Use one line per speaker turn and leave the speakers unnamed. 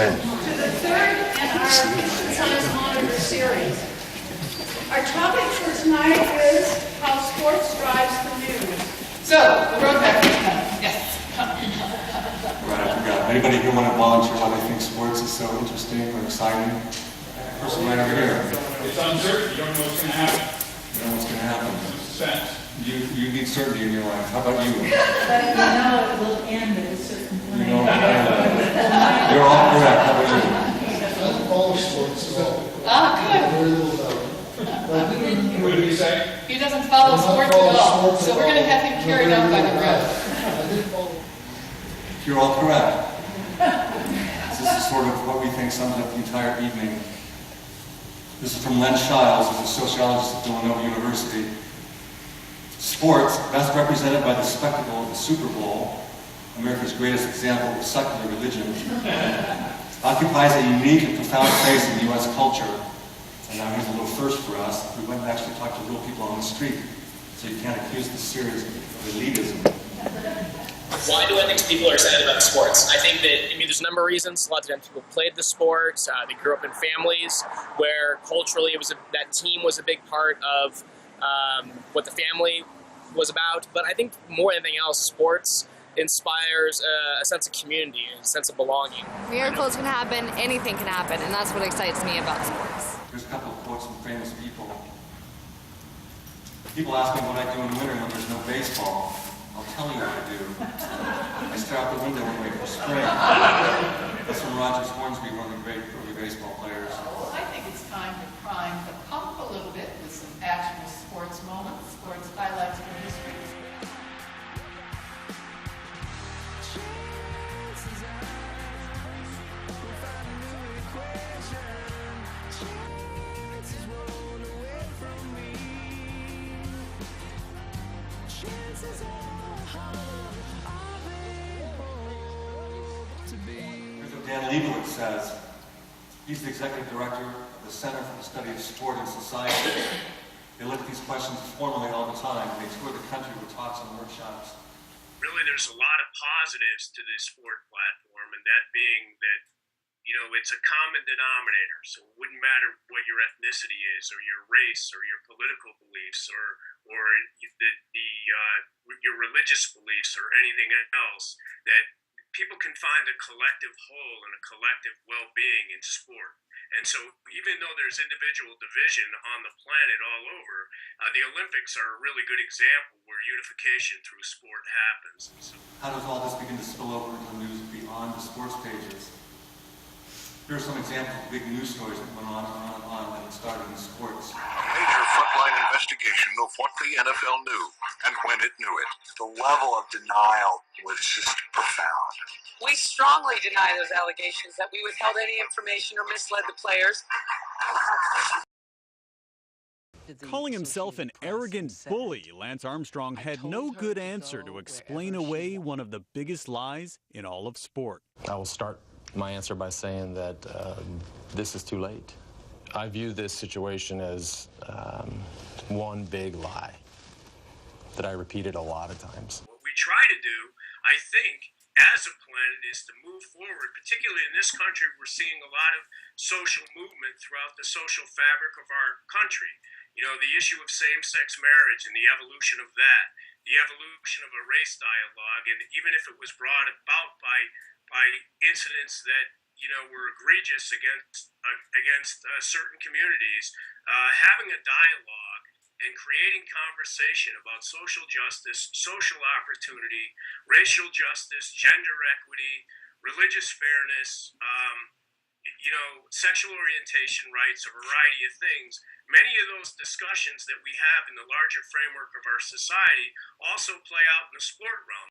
to the third in our Science Monitor series. Our topic for tonight is how sports drives the news. So, the road back is done. Yes.
Right, I forgot. Anybody here want to volunteer why they think sports is so interesting or exciting? Person right over here.
It's uncertain. You don't know what's going to happen.
You know what's going to happen.
Suspense.
You need certainty in your life. How about you?
But you know it will end at a certain point.
You know, you're all correct. How about you?
I don't follow sports at all.
Ah, good.
Very little about it.
What did you say?
He doesn't follow sports at all, so we're going to have him carried out by the road.
I didn't follow.
You're all correct. This is sort of what we think sums up the entire evening. This is from Len Shiles, who's a sociologist at Villanova University. Sports, best represented by the spectacle of the Super Bowl, America's greatest example of secular religion, occupies a unique and profound place in U.S. culture. And now here's a little first for us. We went and actually talked to real people on the street, so you can't accuse the series of elitism.
Why do I think people are excited about sports? I think that, there's a number of reasons. A lot of times people played the sport. They grew up in families where culturally that team was a big part of what the family was about. But I think more than anything else, sports inspires a sense of community, a sense of belonging.
Miracles can happen, anything can happen, and that's what excites me about sports.
There's a couple of quotes from famous people. People ask me what I do in winter when there's no baseball. I'll tell you what I do. I stare out the window and wait for spring. That's from Rogers Hornsby, one of the great early baseball players.
Well, I think it's time to prime the pump a little bit with some actual sports moments, sports highlights from history.
Here's what Dan Leibowitz says. He's the executive director of the Center for the Study of Sport and Society. They look at these questions formally all the time. They tour the country with talks and workshops.
Really, there's a lot of positives to this sport platform, and that being that, it's a common denominator. So it wouldn't matter what your ethnicity is, or your race, or your political beliefs, or your religious beliefs, or anything else, that people can find a collective whole and a collective well-being in sport. And so even though there's individual division on the planet all over, the Olympics are a really good example where unification through sport happens. So,
how does all this begin to spill over into news beyond the sports pages? Here are some examples of big news stories that went on and on and on that started in sports.
Major frontline investigation of what the NFL knew and when it knew it. The level of denial was just profound.
We strongly deny those allegations that we withheld any information or misled the players.
Calling himself an arrogant bully, Lance Armstrong had no good answer to explain away one of the biggest lies in all of sport.
I will start my answer by saying that this is too late. I view this situation as one big lie that I repeated a lot of times.
what we try to do, I think, as a planet, is to move forward. Particularly in this country, we're seeing a lot of social movement throughout the social fabric of our country. The issue of same-sex marriage and the evolution of that, the evolution of a race dialogue, and even if it was brought about by incidents that were egregious against certain communities, having a dialogue and creating conversation about social justice, social opportunity, racial justice, gender equity, religious fairness, sexual orientation rights, a variety of things. Many of those discussions that we have in the larger framework of our society also play out in the sport realm.